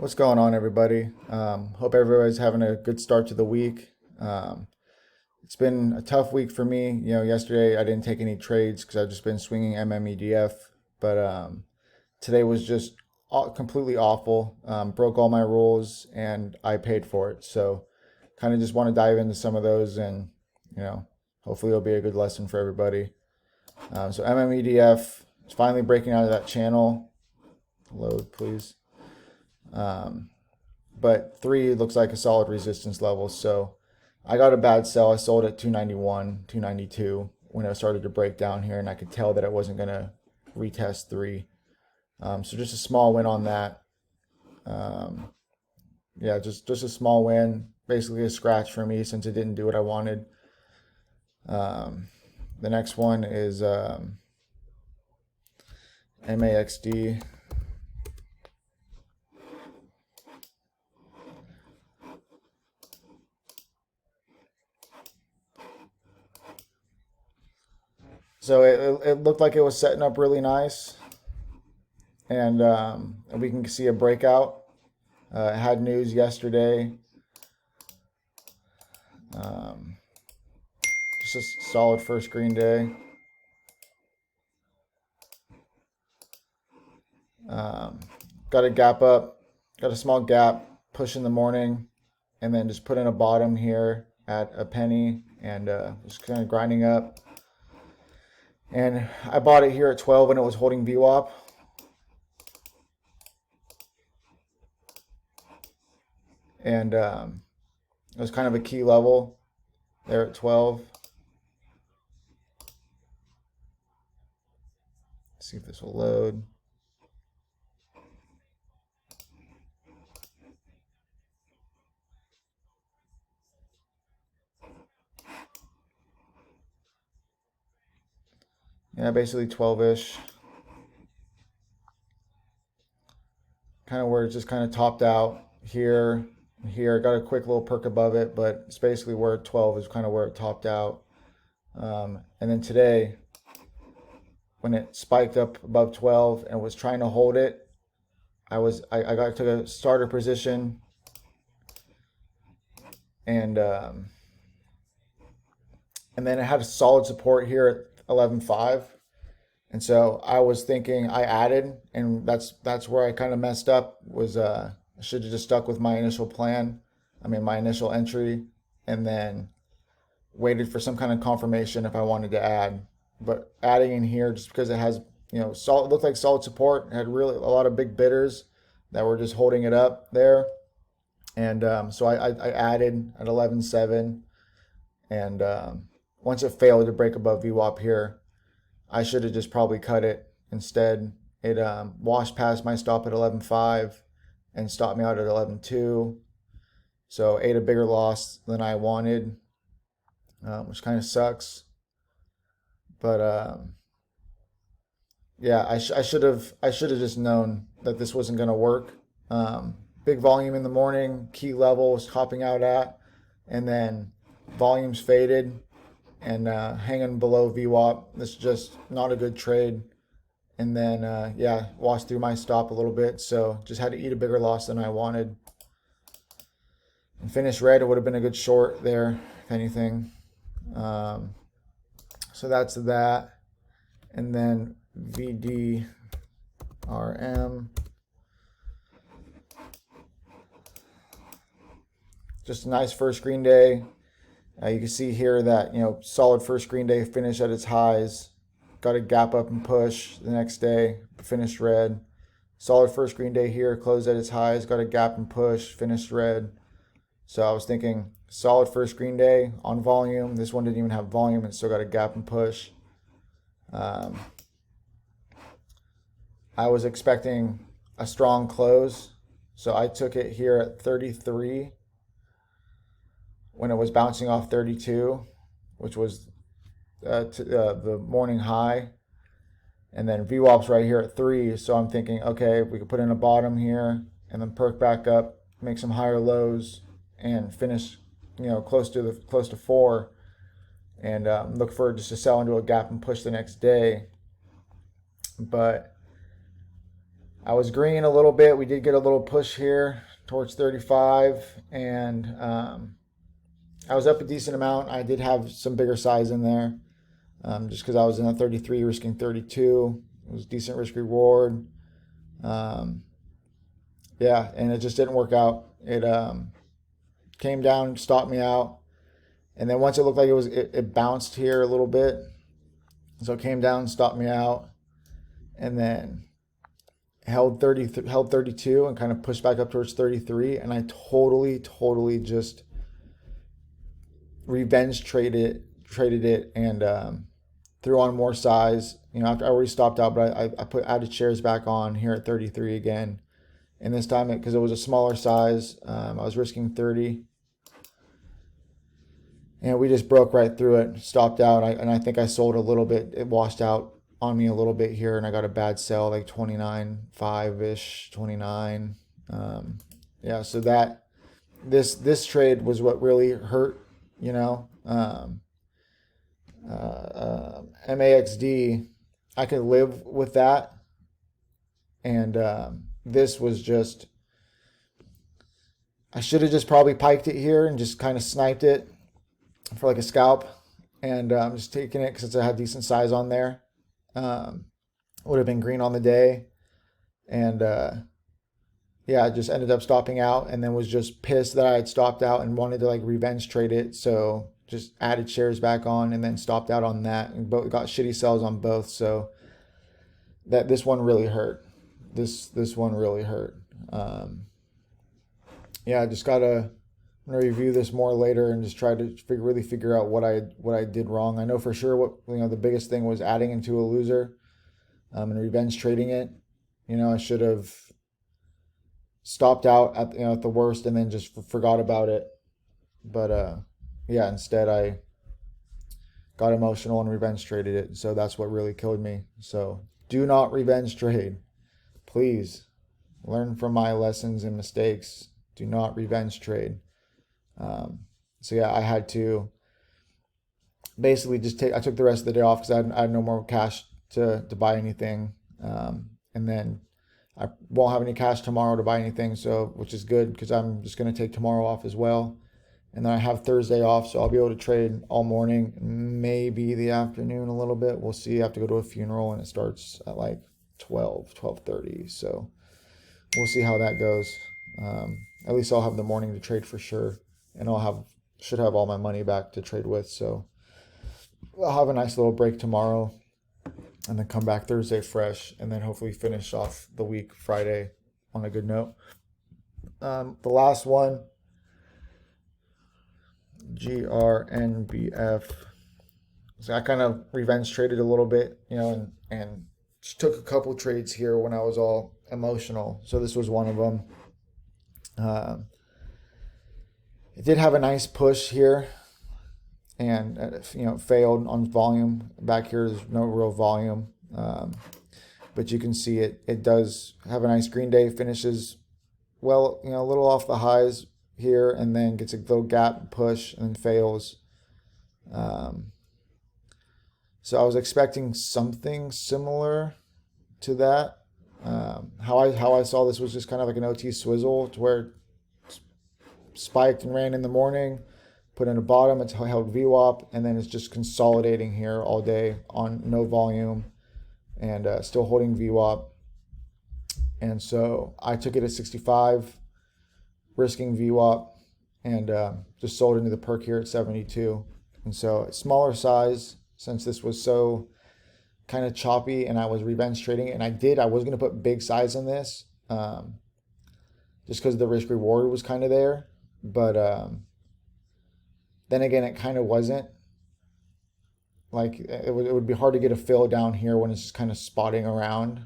What's going on, everybody? Hope everybody's having a good start to the week. It's been a tough week for me. Yesterday I didn't take any trades because I've just been swinging MMEDF, but today was just completely awful. Broke all my rules and I paid for it. So, kind of just want to dive into some of those and hopefully it'll be a good lesson for everybody. So MMEDF is finally breaking out of that channel. Load, please. But 3 looks like a solid resistance level. So I got a bad sell. I sold at 291, 292 when it started to break down here, and I could tell that it wasn't going to retest 3. So just a small win on that. Yeah, just a small win. Basically a scratch for me since it didn't do what I wanted. The next one is MAXD. So it looked like it was setting up really nice, and we can see a breakout. It had news yesterday. Just a solid first green day. Got a gap up, got a small gap, push in the morning, and then just put in a bottom here at a penny, and just kind of grinding up. And I bought it here at 12 when it was holding VWAP. And it was kind of a key level there at 12. Let's see if this will load. Yeah, basically 12-ish. Kind of where it just kind of topped out here. Got a quick little perk above it, but it's basically where 12 is kind of where it topped out. And then today, when it spiked up above 12 and was trying to hold it, I got to a starter position, and then it had a solid support here at 11.5. And so I was thinking I added, and that's where I kind of messed up. Was I should have just stuck with my initial plan. I mean, my initial entry, and then waited for some kind of confirmation if I wanted to add. But adding in here just because it has, solid, looked like solid support, had really a lot of big bidders that were just holding it up there. And so I added at 11.7, and once it failed to break above VWAP here, I should have just probably cut it. Instead, it washed past my stop at 11.5 and stopped me out at 11.2. So ate a bigger loss than I wanted, which kind of sucks. But yeah, I should have just known that this wasn't going to work. Big volume in the morning, key level was topping out at, and then volumes faded and hanging below VWAP. This is just not a good trade. And then, yeah, washed through my stop a little bit. So just had to eat a bigger loss than I wanted. And finished red, it would have been a good short there, if anything. So that's that. And then VDRM. Just a nice first green day. You can see here that, solid first green day, finish at its highs. Got a gap up and push the next day, finished red. Solid first green day here, closed at its highs, got a gap and push, finished red. So I was thinking solid first green day on volume. This one didn't even have volume and still got a gap and push. I was expecting a strong close, so I took it here at 33 when it was bouncing off 32, which was the morning high. And then VWAP's right here at 3, so I'm thinking, okay, we could put in a bottom here and then perk back up, make some higher lows, and finish, close to 4, and look for just to sell into a gap and push the next day. But I was green a little bit. We did get a little push here towards 35, and I was up a decent amount. I did have some bigger size in there, just because I was in a 33, risking 32. It was decent risk reward. Um, yeah, and it just didn't work out. It came down, stopped me out, and then once it looked like it bounced here a little bit, so it came down, stopped me out, and then held 32 and kind of pushed back up towards 33, and I totally just revenge traded it, and threw on more size. After I already stopped out, but I added shares back on here at 33 again, and this time because it was a smaller size, I was risking 30, and we just broke right through it, stopped out, and I think I sold a little bit. It washed out on me a little bit here, and I got a bad sell, like 29.5-ish, 29. Yeah, so that this trade was what really hurt, MAXD, I could live with that, and this was just, I should have just probably piked it here and just kind of sniped it for like a scalp, and I'm just taking it because it had decent size on there. Would have been green on the day, and yeah, I just ended up stopping out, and then was just pissed that I had stopped out and wanted to like revenge trade it, so just added shares back on and then stopped out on that, and both got shitty sells on both. So this one really hurt. This one really hurt. Yeah, I just gotta, I'm gonna review this more later and just try to really figure out what I did wrong. I know for sure what the biggest thing was adding into a loser, and revenge trading it. I should have stopped out at the worst and then just forgot about it. But yeah, instead I got emotional and revenge traded it. So that's what really killed me. So do not revenge trade. Please learn from my lessons and mistakes. Do not revenge trade. So yeah, I had to basically just I took the rest of the day off because I had no more cash to buy anything. And then I won't have any cash tomorrow to buy anything, so which is good because I'm just going to take tomorrow off as well. And then I have Thursday off, so I'll be able to trade all morning, maybe the afternoon a little bit. We'll see. I have to go to a funeral, and it starts at like 12:30. So we'll see how that goes. At least I'll have the morning to trade for sure, and should have all my money back to trade with. So I'll have a nice little break tomorrow, and then come back Thursday fresh, and then hopefully finish off the week Friday on a good note. The last one, GRNBF. So I kind of revenge traded a little bit, and just took a couple trades here when I was all emotional. So this was one of them. It did have a nice push here, and failed on volume. Back here, there's no real volume, but you can see it does have a nice green day. Finishes well, a little off the highs here, and then gets a little gap push and then fails. So I was expecting something similar to that. How I saw this was just kind of like an OT swizzle, to where it spiked and ran in the morning, put in a bottom, it's held VWAP, and then it's just consolidating here all day on no volume, and still holding VWAP. And so I took it at 65, risking VWAP, and just sold into the perk here at 72. And so smaller size, since this was so kind of choppy and I was revenge trading it, and I was going to put big size in this, just because the risk reward was kind of there, but then again, it kind of wasn't. Like it would be hard to get a fill down here when it's just kind of spotting around,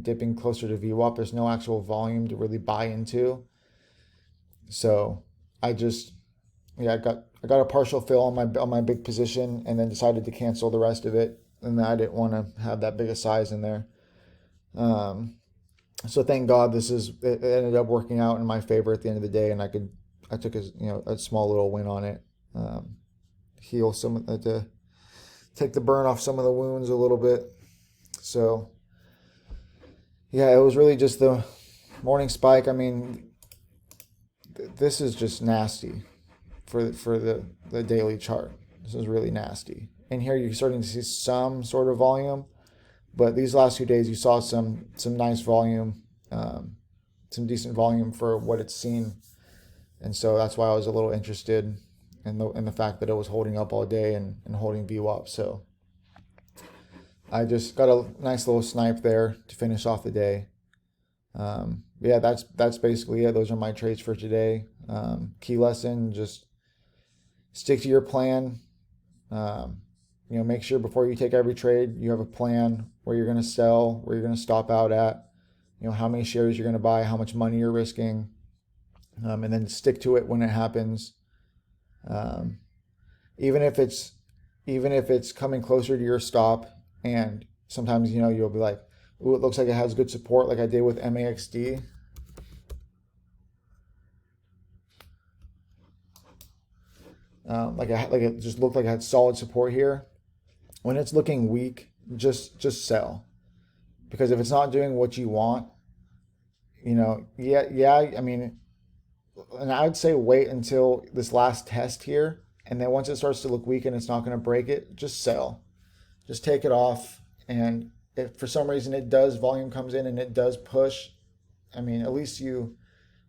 dipping closer to VWAP. There's no actual volume to really buy into. So I got a partial fill on my big position, and then decided to cancel the rest of it. And I didn't want to have that big a size in there. So thank God it ended up working out in my favor at the end of the day, and I took a small little win on it. Heal to take the burn off some of the wounds a little bit. So Yeah, it was really just the morning spike. I mean, this is just nasty for the daily chart. This is really nasty. And here you're starting to see some sort of volume, but these last 2 days you saw some nice volume, some decent volume for what it's seen, and so that's why I was a little interested in the fact that it was holding up all day and holding VWAP. So I just got a nice little snipe there to finish off the day. Yeah, that's basically it. Those are my trades for today. Key lesson: just stick to your plan. Make sure before you take every trade, you have a plan where you're going to sell, where you're going to stop out at, how many shares you're going to buy, how much money you're risking, and then stick to it when it happens. Even if it's coming closer to your stop, and sometimes you'll be like, ooh, it looks like it has good support, like I did with MAXD. Like it just looked like it had solid support here. When it's looking weak, just sell, because if it's not doing what you want, I mean, and I would say wait until this last test here, and then once it starts to look weak and it's not going to break it, just sell, just take it off. And if for some reason it does, volume comes in and it does push, I mean, at least you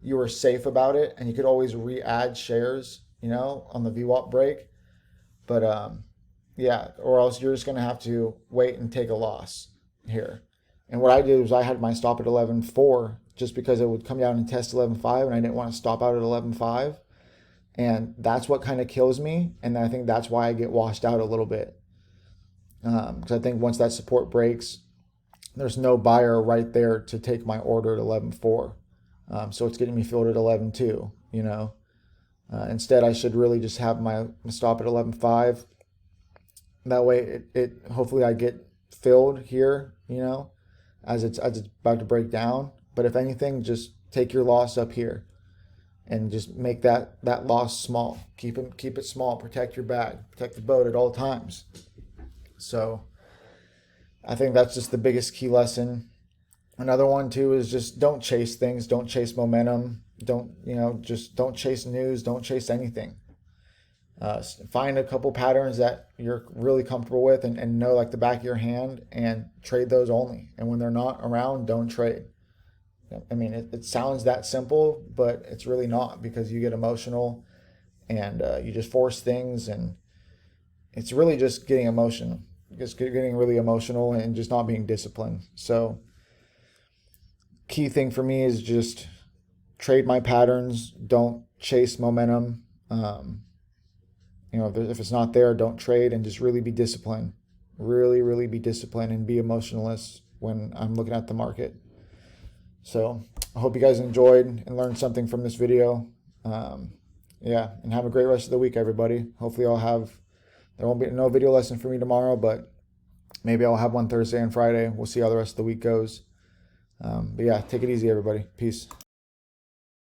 were safe about it, and you could always re-add shares, on the VWAP break. But yeah, or else you're just going to have to wait and take a loss here. And what I did was I had my stop at 11.4 just because it would come down and test 11.5, and I didn't want to stop out at 11.5. And that's what kind of kills me. And I think that's why I get washed out a little bit. Because I think once that support breaks, there's no buyer right there to take my order at 11.4. So it's getting me filled at 11.2, Instead, I should really just have my stop at 11.5. That way, it hopefully I get filled here, as it's about to break down. But if anything, just take your loss up here, and just make that loss small. Keep it small. Protect your bag. Protect the boat at all times. So I think that's just the biggest key lesson. Another one too is just don't chase things. Don't chase momentum. Just don't chase news. Don't chase anything. Find a couple patterns that you're really comfortable with and know like the back of your hand, and trade those only. And when they're not around, don't trade. I mean, it sounds that simple, but it's really not, because you get emotional and you just force things, and it's really just getting getting really emotional and just not being disciplined. So key thing for me is just trade my patterns. Don't chase momentum. If it's not there, don't trade, and just really be disciplined. Really, really be disciplined and be emotionless when I'm looking at the market. So I hope you guys enjoyed and learned something from this video. Yeah, and have a great rest of the week, everybody. Hopefully there won't be no video lesson for me tomorrow, but maybe I'll have one Thursday and Friday. We'll see how the rest of the week goes. But yeah, take it easy, everybody. Peace.